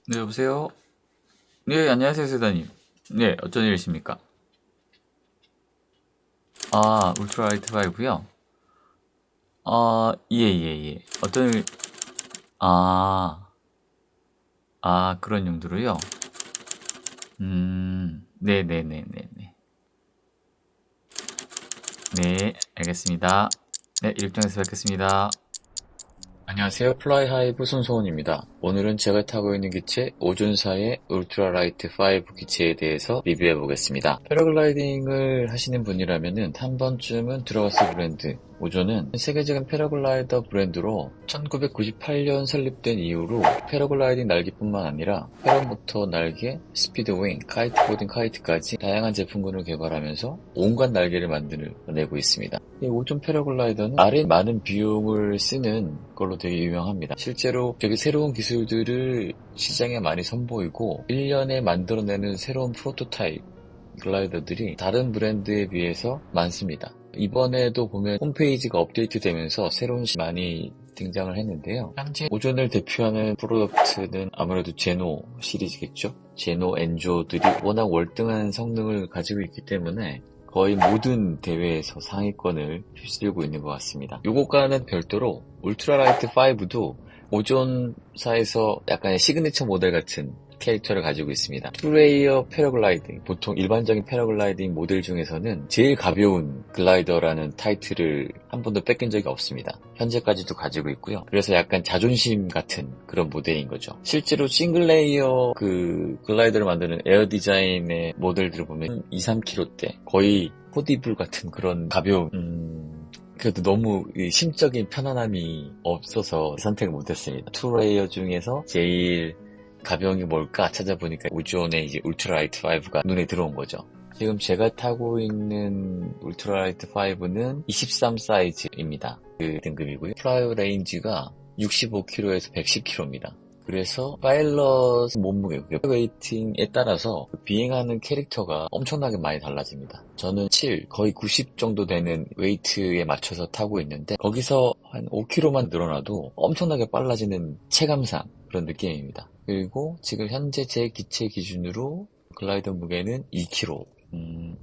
네, 여보세요? 네, 안녕하세요, 세다님. 네, 어쩐 일이십니까? 아, 울트라라이트 5요? 예, 예, 예. 아, 그런 용도로요? 네네네네네. 네, 알겠습니다. 네, 일정에서 뵙겠습니다. 안녕하세요. 플라이하이브 손소원입니다. 오늘은 제가 타고 있는 기체 오존사의 울트라라이트 5 기체에 대해서 리뷰해 보겠습니다. 패러글라이딩을 하시는 분이라면 한 번쯤은 들어봤을 브랜드 오존은 세계적인 패러글라이더 브랜드로 1998년 설립된 이후로 패러글라이딩 날개뿐만 아니라 패러모터 날개, 스피드윙, 카이트보딩 카이트까지 다양한 제품군을 개발하면서 온갖 날개를 만들어내고 있습니다. 이 오존 패러글라이더는 아래 많은 비용을 쓰는 걸로 되게 유명합니다. 실제로 되게 새로운 기술들을 시장에 많이 선보이고 1년에 만들어내는 새로운 프로토타입 글라이더들이 다른 브랜드에 비해서 많습니다. 이번에도 보면 홈페이지가 업데이트되면서 새로운 많이 등장을 했는데요. 현재 오존을 대표하는 프로덕트는 아무래도 제노 시리즈겠죠. 제노 엔조들이 워낙 월등한 성능을 가지고 있기 때문에 거의 모든 대회에서 상위권을 휩쓸고 있는 것 같습니다. 이것과는 별도로 울트라라이트 5도 오존사에서 약간의 시그니처 모델 같은 캐릭터를 가지고 있습니다. 투레이어 패러글라이딩, 보통 일반적인 패러글라이딩 모델 중에서는 제일 가벼운 글라이더라는 타이틀을 한 번도 뺏긴 적이 없습니다. 현재까지도 가지고 있고요. 그래서 약간 자존심 같은 그런 모델인 거죠. 실제로 싱글레이어 그 글라이더를 만드는 에어 디자인의 모델들을 보면 2, 3kg대 거의 포디블 같은 그런 가벼운 그래도 너무 심적인 편안함이 없어서 선택을 못했습니다. 투레이어 중에서 제일 가벼운 게 뭘까 찾아보니까 오존의 이제 울트라라이트 5가 눈에 들어온 거죠. 지금 제가 타고 있는 울트라라이트 5는 23 사이즈입니다. 그 등급이고요. 플라이 레인지가 65km에서 110km입니다. 그래서 파일럿 몸무게, 웨이팅에 따라서 비행하는 캐릭터가 엄청나게 많이 달라집니다. 저는 7, 거의 90 정도 되는 웨이트에 맞춰서 타고 있는데 거기서 한 5km만 늘어나도 엄청나게 빨라지는 체감상 그런 느낌입니다. 그리고 지금 현재 제 기체 기준으로 글라이더 무게는 2kg.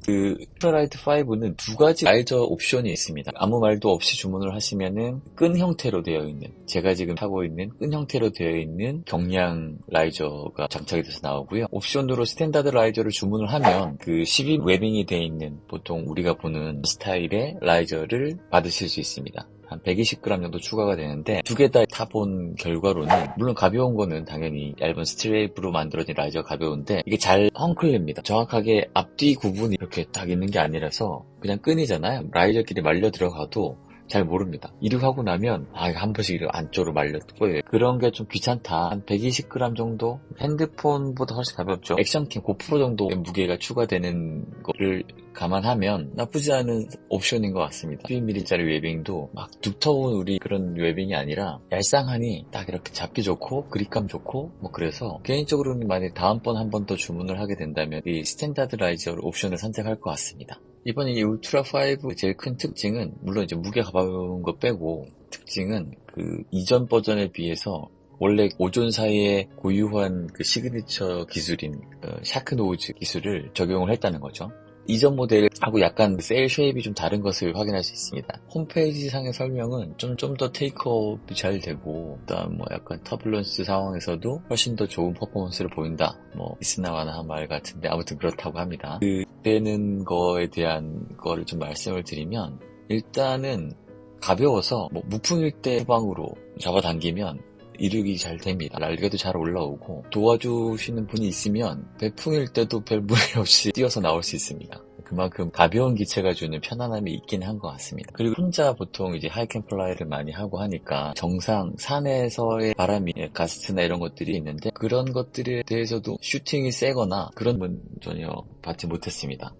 그 울트라라이트 5는 두 가지 라이저 옵션이 있습니다. 아무 말도 없이 주문을 하시면은 끈 형태로 되어 있는, 제가 지금 타고 있는 끈 형태로 되어 있는 경량 라이저가 장착이 돼서 나오고요. 옵션으로 스탠다드 라이저를 주문을 하면 그 12 웨빙이 되어 있는 보통 우리가 보는 스타일의 라이저를 받으실 수 있습니다. 한 120g 정도 추가가 되는데 두 개 다 타본 결과로는 물론 가벼운 거는 당연히 얇은 스트랩으로 만들어진 라이저가 가벼운데 이게 잘 헝클립니다. 정확하게 앞뒤 구분이 이렇게 딱 있는 게 아니라서 그냥 끈이잖아요. 라이저끼리 말려 들어가도 잘 모릅니다. 이륙하고 나면 한 번씩 이렇게 안쪽으로 말렸고 그런 게 좀 귀찮다. 한 120g 정도? 핸드폰보다 훨씬 가볍죠. 액션캠 고프로 정도 무게가 추가되는 거를 감안하면 나쁘지 않은 옵션인 것 같습니다. 12mm짜리 웨빙도 막 두터운 우리 그런 웨빙이 아니라 얄쌍하니 딱 이렇게 잡기 좋고 그립감 좋고 뭐 그래서 개인적으로는 만약 다음번 한 번 더 주문을 하게 된다면 이 스탠다드 라이저 옵션을 선택할 것 같습니다. 이번에 이 울트라 5 제일 큰 특징은 물론 이제 무게 가벼운 거 빼고 특징은 그 이전 버전에 비해서 원래 오존사의 고유한 그 시그니처 기술인 샤크노우즈 기술을 적용을 했다는 거죠. 이전 모델하고 약간 세일 쉐입이 좀 다른 것을 확인할 수 있습니다. 홈페이지 상의 설명은 좀 더 테이크업이 잘 되고, 그다음 뭐 약간 터뷸런스 상황에서도 훨씬 더 좋은 퍼포먼스를 보인다. 뭐 있으나마나 말 같은데 아무튼 그렇다고 합니다. 그 되는 거에 대한 거를 좀 말씀을 드리면 일단은 가벼워서 뭐 무풍일 때 후방으로 잡아당기면 이륙이 잘 됩니다. 날개도 잘 올라오고 도와주시는 분이 있으면 배풍일 때도 별 무리 없이 뛰어서 나올 수 있습니다. 그만큼 가벼운 기체가 주는 편안함이 있긴 한 것 같습니다. 그리고 혼자 보통 이제 하이캠 플라이를 많이 하고 하니까 정상 산에서의 바람이 가스트나 이런 것들이 있는데 그런 것들에 대해서도 슈팅이 세거나 그런 건 전혀 받지 못했습니다.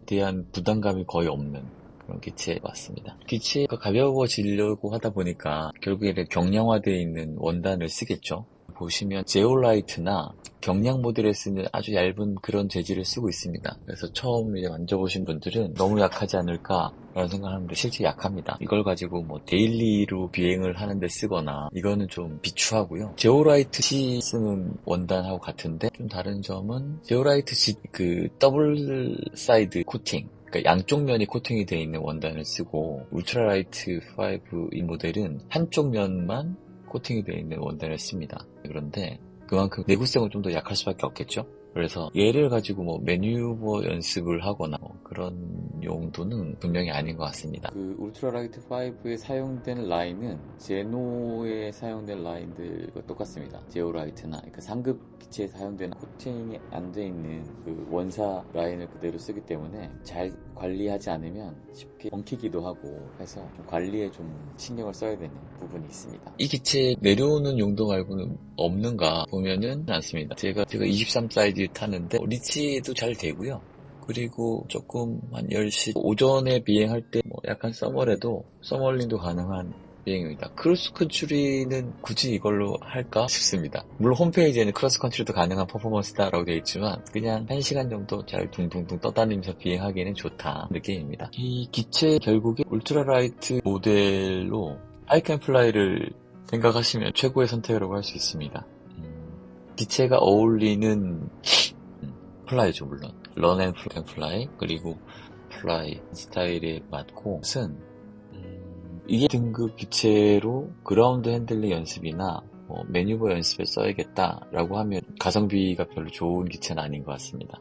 대한 부담감이 거의 없는 그런 기체에 왔습니다. 기체가 가벼워지려고 하다 보니까 결국에는 경량화되어 있는 원단을 쓰겠죠. 보시면 제오라이트나 경량 모델에 쓰는 아주 얇은 그런 재질을 쓰고 있습니다. 그래서 처음 이제 만져보신 분들은 너무 약하지 않을까 라는 생각을 하는데 실제 약합니다. 이걸 가지고 뭐 데일리로 비행을 하는데 쓰거나 이거는 좀 비추하고요. 제오라이트 C 쓰는 원단하고 같은데 좀 다른 점은 제오라이트 G 그 더블 사이드 코팅, 그러니까 양쪽 면이 코팅이 되어 있는 원단을 쓰고 울트라라이트 5 이 모델은 한쪽 면만 코팅이 되어 있는 원단을 씁니다. 그런데 그만큼 내구성은 좀 더 약할 수밖에 없겠죠. 그래서 얘를 가지고 뭐 매뉴버 연습을 하거나 뭐 그런 용도는 분명히 아닌 것 같습니다. 그 울트라라이트 5에 사용된 라인은 제노에 사용된 라인들과 똑같습니다. 제오라이트나 그러니까 상급 기체에 사용된 코팅이 안 돼 있는 그 원사 라인을 그대로 쓰기 때문에 잘 관리하지 않으면 쉽게 엉키기도 하고 해서 좀 관리에 좀 신경을 써야 되는 부분이 있습니다. 이 기체 내려오는 용도 말고는 없는가 보면은 않습니다. 제가 23 사이즈 타는데 리치도 잘 되고요. 그리고 조금 한 10시 오전에 비행할 때 뭐 약간 서멀링도 가능한 비행입니다. 크로스컨트리는 굳이 이걸로 할까 싶습니다. 물론 홈페이지에는 크로스컨트리도 가능한 퍼포먼스다라고 되어 있지만 그냥 1시간 정도 잘 둥둥둥 떠다니면서 비행하기에는 좋다 느낌입니다. 이 기체 결국에 울트라라이트 모델로 하이캔플라이를 생각하시면 최고의 선택이라고 할 수 있습니다. 기체가 어울리는 플라이죠, 물론. 런앤플라이, 그리고 플라이 스타일에 맞고, 이게 등급 기체로 그라운드 핸들링 연습이나 매뉴버 연습에 써야겠다라고 하면 가성비가 별로 좋은 기체는 아닌 것 같습니다.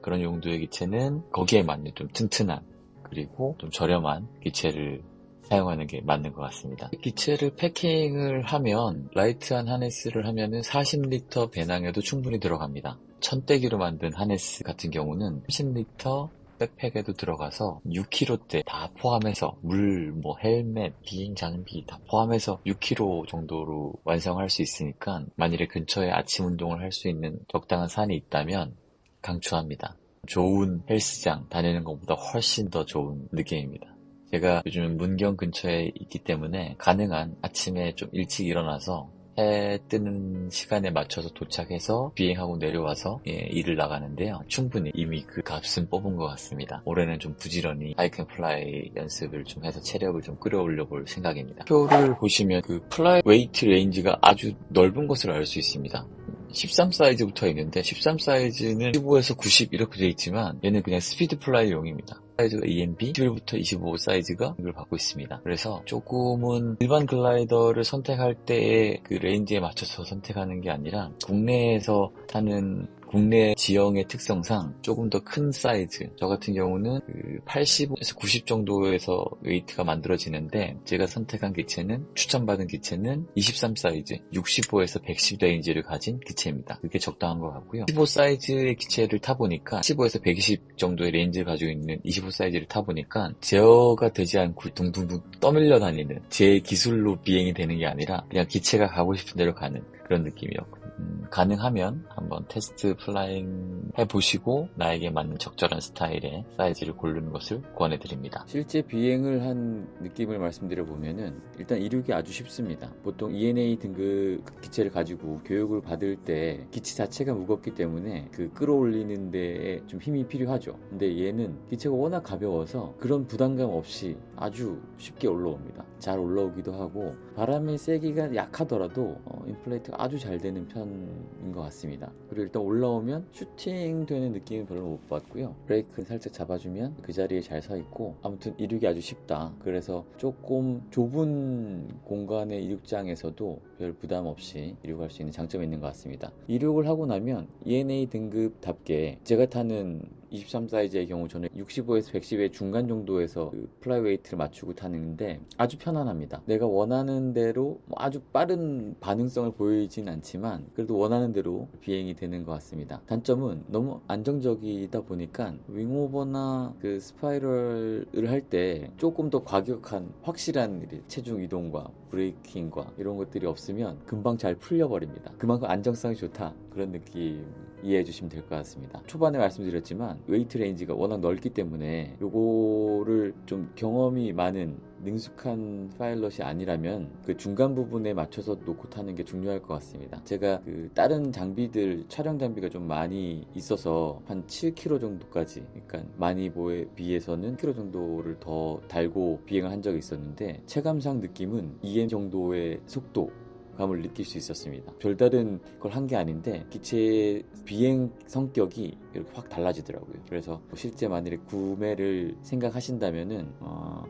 그런 용도의 기체는 거기에 맞는 좀 튼튼한, 그리고 좀 저렴한 기체를 사용하는 게 맞는 것 같습니다. 기체를 패킹을 하면 라이트한 하네스를 하면은 40리터 배낭에도 충분히 들어갑니다. 천대기로 만든 하네스 같은 경우는 30리터 백팩에도 들어가서 6kg대 다 포함해서 물, 헬멧, 비행 장비 다 포함해서 6kg 정도로 완성할 수 있으니까 만일에 근처에 아침 운동을 할 수 있는 적당한 산이 있다면 강추합니다. 좋은 헬스장 다니는 것보다 훨씬 더 좋은 느낌입니다. 제가 요즘 문경 근처에 있기 때문에 가능한 아침에 좀 일찍 일어나서 해 뜨는 시간에 맞춰서 도착해서 비행하고 내려와서 일을 나가는데요. 충분히 이미 그 값은 뽑은 것 같습니다. 올해는 좀 부지런히 하이캔플라이 연습을 좀 해서 체력을 좀 끌어올려 볼 생각입니다. 표를 보시면 그 플라이 웨이트 레인지가 아주 넓은 것을 알 수 있습니다. 13 사이즈부터 있는데 13 사이즈는 15에서 90 이렇게 되어 있지만 얘는 그냥 스피드 플라이용입니다. 사이즈가 EMB 11부터 25 사이즈가 이걸 받고 있습니다. 그래서 조금은 일반 글라이더를 선택할 때의 그 레인지에 맞춰서 선택하는 게 아니라 국내에서 타는 국내 지형의 특성상 조금 더 큰 사이즈, 저 같은 경우는 80에서 90 정도에서 웨이트가 만들어지는데 제가 선택한 기체는, 추천받은 기체는 23 사이즈, 65에서 110 레인지를 가진 기체입니다. 그게 적당한 것 같고요. 15 사이즈의 기체를 타보니까 15에서 120 정도의 레인지를 가지고 있는 25 사이즈를 타보니까 제어가 되지 않고 둥둥둥 떠밀려 다니는, 제 기술로 비행이 되는 게 아니라 그냥 기체가 가고 싶은 대로 가는 그런 느낌이었고, 가능하면 한번 테스트 플라잉 해보시고 나에게 맞는 적절한 스타일의 사이즈를 고르는 것을 권해드립니다. 실제 비행을 한 느낌을 말씀드려보면은 일단 이륙이 아주 쉽습니다. 보통 ENA 등급 기체를 가지고 교육을 받을 때 기체 자체가 무겁기 때문에 그 끌어올리는 데에 좀 힘이 필요하죠. 근데 얘는 기체가 워낙 가벼워서 그런 부담감 없이 아주 쉽게 올라옵니다. 잘 올라오기도 하고 바람의 세기가 약하더라도 인플레이트가 아주 잘 되는 편인 것 같습니다. 그리고 일단 올라오면 슈팅 되는 느낌은 별로 못 받고요. 브레이크 살짝 잡아주면 그 자리에 잘 서 있고, 아무튼 이륙이 아주 쉽다. 그래서 조금 좁은 공간의 이륙장에서도 별 부담 없이 이륙할 수 있는 장점이 있는 것 같습니다. 이륙을 하고 나면 ENA 등급답게 제가 타는 23 사이즈의 경우 저는 65에서 110의 중간 정도에서 그 플라이 웨이트를 맞추고 타는데 아주 편안합니다. 내가 원하는 대로 아주 빠른 반응성을 보이진 않지만 그래도 원하는 대로 비행이 되는 것 같습니다. 단점은 너무 안정적이다 보니까 윙오버나 그 스파이럴을 할 때 조금 더 과격한 확실한 체중 이동과 브레이킹과 이런 것들이 없으면 금방 잘 풀려버립니다. 그만큼 안정성이 좋다, 그런 느낌 이해해 주시면 될 것 같습니다. 초반에 말씀드렸지만 웨이트 레인지가 워낙 넓기 때문에 요거를 좀 경험이 많은 능숙한 파일럿이 아니라면 그 중간 부분에 맞춰서 놓고 타는 게 중요할 것 같습니다. 제가 그 다른 장비들 촬영 장비가 좀 많이 있어서 한 7km 정도까지, 그러니까 많이 보에 비해서는 km 정도를 더 달고 비행을 한 적이 있었는데 체감상 느낌은 EM 정도의 속도 감을 느낄 수 있었습니다. 별다른 걸 한 게 아닌데 기체의 비행 성격이 이렇게 확 달라지더라고요. 그래서 실제 만일에 구매를 생각하신다면은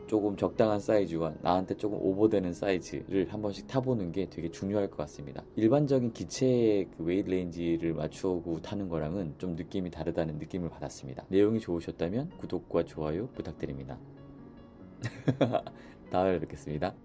조금 적당한 사이즈와 나한테 조금 오버되는 사이즈를 한 번씩 타보는 게 되게 중요할 것 같습니다. 일반적인 기체의 그 웨이트 레인지를 맞추고 타는 거랑은 좀 느낌이 다르다는 느낌을 받았습니다. 내용이 좋으셨다면 구독과 좋아요 부탁드립니다. 다음에 뵙겠습니다.